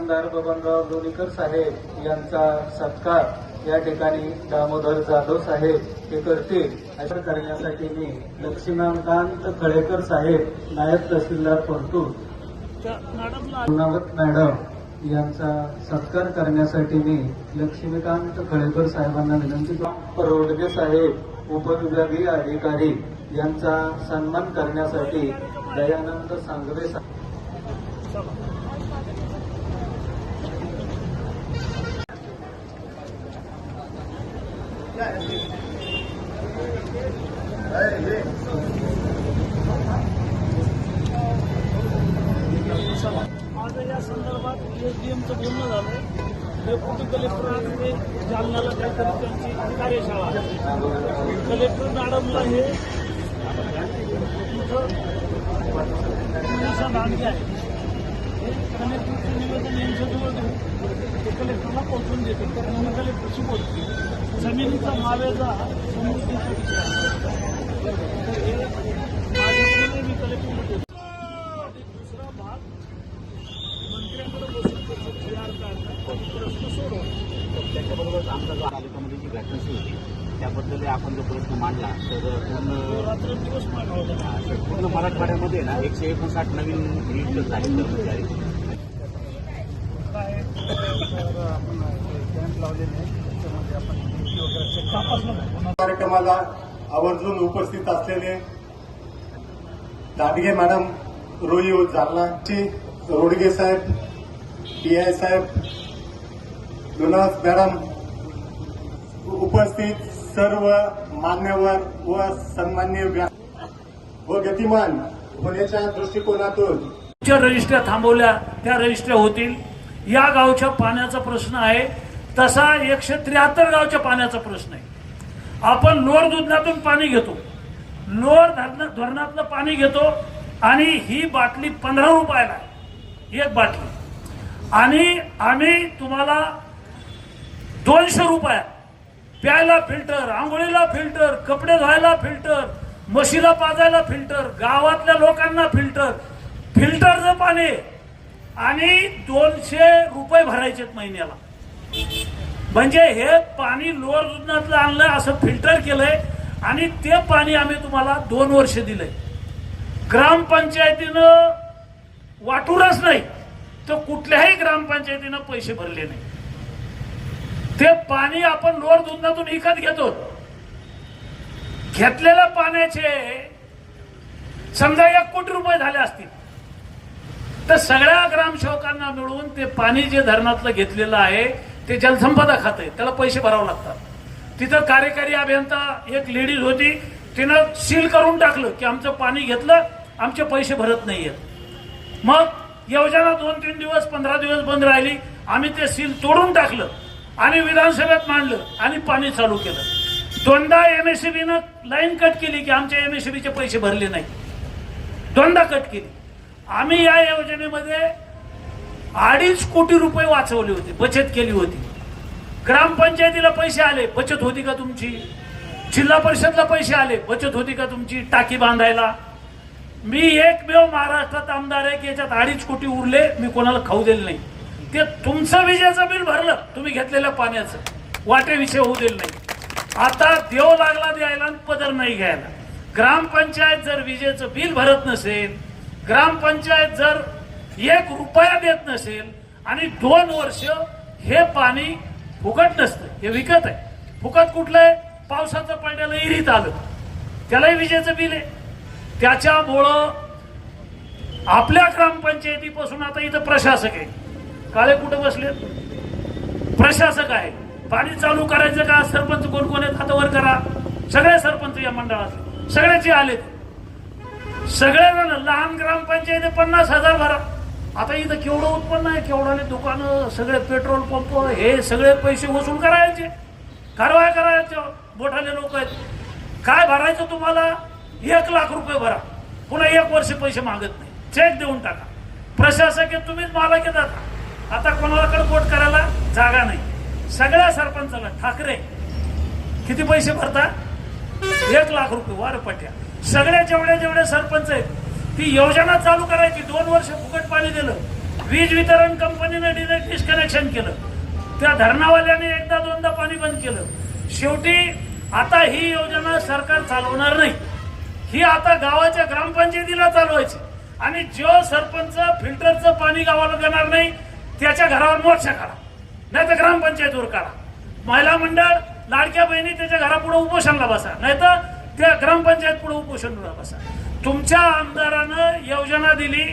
आमदार बबनराव लोणीकर साहेब यांचा सत्कार या ठिकाणी दामोदर जाधव साहेब हे करतील अशा करण्यासाठी मी लक्ष्मीकांत खळेकर साहेब नायब तहसीलदार परतूर मॅडम यांचा सत्कार करण्यासाठी मी लक्ष्मीकांत खळेकर साहेबांना विनंती करतो। रोडगे साहेब उपविभागीय अधिकारी यांचा सन्मान करण्यासाठी दयानंद सांगवे आज या संदर्भात एसडीएमचं बोलणं झालं। डेप्युटी कलेक्टर आणि जालन्याला काहीतरी त्यांची कार्यशाळा कलेक्टर मॅडमला हे दांडगे आहे कलेक्टरचं निवेदन यांच्याजवळ देऊन ते कलेक्टरला पोहोचून देते कारण मी कलेक्टरशी बोलते। जमिनीचा मावेजा समृद्धीचा विषय आहे माझ्याकडे मी कलेक्टरला देतो। दुसरा भाग मंत्र्यांकडे बसून प्रश्न सोडवतो। त्याच्याबरोबर आमचा जो तालुक्यामध्ये जी वॅकन्सी होती त्याबद्दल आपण जो प्रश्न मांडला तर रात्रंदिवस मांडवला पूर्ण मराठवाड्यामध्ये ना 159 नवीन नियुक्त झाले कर्मचारी काय आपण कॅम्प लावलेले आहे त्याच्यामध्ये आपण कार्यक्रमाला आवर्जून उपस्थित असलेले दांडगे मॅडम रोई जालनाची रोडगे साहेब पीआय साहेब लोणास मॅडम उपस्थित सर्व मान्यवर व सन्मान्य व गतिमान होण्याच्या दृष्टिकोनातून ज्या रजिस्ट्र्या थांबवल्या त्या रजिस्ट्र्या होतील। या गावच्या पाण्याचा प्रश्न आहे तसा 173 गावच्या पाण्याचा प्रश्न आहे। आपण लोअर दुधनातून पाणी घेतो, लोअर धरणातलं पाणी घेतो आणि ही बाटली 15 रुपयाला एक बाटली आणि आम्ही तुम्हाला 200 रुपयात प्यायला फिल्टर, आंघोळीला फिल्टर, कपडे धुवायला फिल्टर, म्हशीला पाजायला फिल्टर, गावातल्या लोकांना फिल्टर, फिल्टरचं पाणी आणि 200 रुपये भरायचे महिन्याला। म्हणजे हे पाणी लोअर दुधनातलं आणलं असं फिल्टर केलंय आणि ते पाणी आम्ही तुम्हाला 2 वर्ष दिलंय। ग्रामपंचायतीनं वाटूनच नाही तर कुठल्याही ग्रामपंचायतीनं पैसे भरले नाही। ते पाणी आपण लोअर दुधनातून विकत घेतो। घेतलेल्या पाण्याचे समजा 1 कोटी रुपये झाले असतील तर सगळ्या ग्रामसेवकांना मिळून ते पाणी जे धरणातलं घेतलेलं आहे ते जलसंपदा खातं आहे, त्याला पैसे भरावे लागतात। तिथं कार्यकारी अभियंता एक लेडीज होती, तिनं सील करून टाकलं की आमचं पाणी घेतलं, आमचे पैसे भरत नाहीयेत। मग योजना 2-3 दिवस 15 दिवस बंद राहिली, आम्ही ते सील तोडून टाकलं आणि विधानसभेत मांडलं आणि पाणी चालू केलं। 2दा एमएससीबीनं लाईन कट केली की आमच्या एमएससीबीचे पैसे भरले नाही, 2दा कट केली। आम्ही या योजनेमध्ये 2.5 कोटी रुपये वाचवले होते, बचत केली होती। ग्रामपंचायतीला पैसे आले, बचत होती का तुमची? जिल्हा परिषदला पैसे आले, बचत होती का तुमची टाकी बांधायला? मी एकमेव महाराष्ट्रात आमदार आहे की याच्यात 2.5 कोटी उरले, मी कोणाला खाऊ दिले नाही। ते तुमचं विजेचं बिल भरलं, तुम्ही घेतलेल्या पाण्याचं वाटेविषयी होऊ दिलं नाही। आता देव लागला द्यायला आणि पदर नाही घ्यायला। ग्रामपंचायत जर विजेचं बिल भरत नसेल, ग्रामपंचायत जर 1 रुपया देत नसेल आणि 2 वर्ष हे पाणी फुकट नसतं, हे विकत आहे। फुकट कुठलं आहे? पावसाचं पाण्याला इरीत आलं त्यालाही विजेचं बिल आहे। त्याच्यामुळं आपल्या ग्रामपंचायतीपासून आता इथं प्रशासक आहे, काळे कुठं बसले? प्रशासक आहे। पाणी चालू करायचं का? सरपंच कोण कोण आहेत हातावर करा, सगळे सरपंच या मंडळातले सगळ्याचे आले, सगळेजण। लहान ग्रामपंचायती 50,000 भरा। आता इथं केवढं उत्पन्न आहे, केवढाले दुकानं, सगळे पेट्रोल पंप, हे सगळे पैसे वसूल करायचे, कारवाया करायच्या, मोठाले लोक आहेत। काय भरायचं तुम्हाला? 1 लाख रुपये भरा, पुन्हा 1 वर्ष पैसे मागत नाही, चेक देऊन टाका। प्रशासक आहे, तुम्हीच मालक येतात। आता कोणाकडे कोट करायला जागा नाही। सगळ्या सरपंचाला ठाकरे किती पैसे भरता? 1 लाख रुपये वार पट्या। सगळ्या जेवढे सरपंच आहेत ती योजना चालू करायची। 2 वर्ष फुकट पाणी दिलं, वीज वितरण कंपनीने डिरेक्ट कनेक्शन केलं, त्या धरणावाल्याने एकदा दोनदा पाणी बंद केलं. शेवटी आता ही योजना सरकार चालवणार नाही, ही आता गावाच्या ग्रामपंचायतीला चालवायची आणि जो सरपंच फिल्टरचं पाणी गावाला देणार नाही त्याच्या घरावर मोर्चा काढा, नाही तर ग्रामपंचायतीवर काढा. महिला मंडळ लाडक्या बहिणी त्याच्या घरापुढे उपोषणला बसा, नाही तर त्या ग्रामपंचायत पुढे उपोषणला बसा. तुमच्या आमदारानं योजना दिली,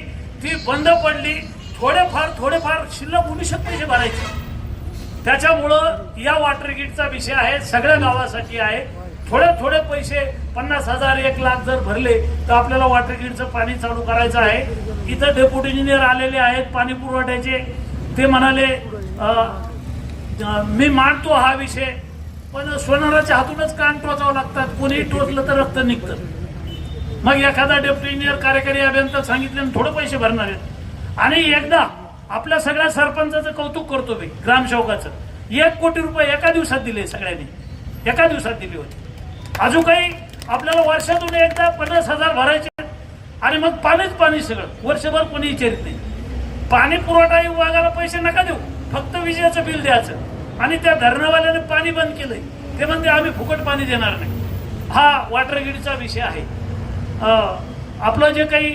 ती बंद पडली, थोडेफार शिल्लक भविष्यात पैसे भरायचे. त्याच्यामुळं या वॉटर ग्रीडचा विषय आहे, सगळ्या गावासाठी आहे. थोडे पैसे 50,000 1,00,000 जर भरले तर आपल्याला वॉटर ग्रीडचं पाणी चालू करायचं आहे. इथं डेप्युटी इंजिनियर आलेले आहेत पाणी पुरवठ्याचे, ते म्हणाले मी मांडतो हा विषय, पण सोनाराच्या हातूनच कान टोचावं लागतात, कोणीही टोचलं तर रक्त निघतं. मग एखादा डेप्युटी इंजिनियर कार्यकारी अभियंता सांगितले थोडे पैसे भरणार आहेत. आणि एकदा आपल्या सगळ्या सरपंचाचं कौतुक करतो मी, ग्रामसेवकाचं 1 कोटी रुपये एका दिवसात दिले, सगळ्यांनी एका दिवसात दिले होते. अजून काही आपल्याला वर्षातून एकदा 50,000 भरायचे आणि मग पाणी सगळं वर्षभर कोणी विचारित नाही. पाणी पुरवठा विभागाला पैसे नका देऊ, फक्त विजेचं बिल द्यायचं. आणि त्या धरणवाल्याने पाणी बंद केलंय, ते म्हणते आम्ही फुकट पाणी देणार नाही. हा वॉटर ग्रीडचा विषय आहे. आपलं जे काही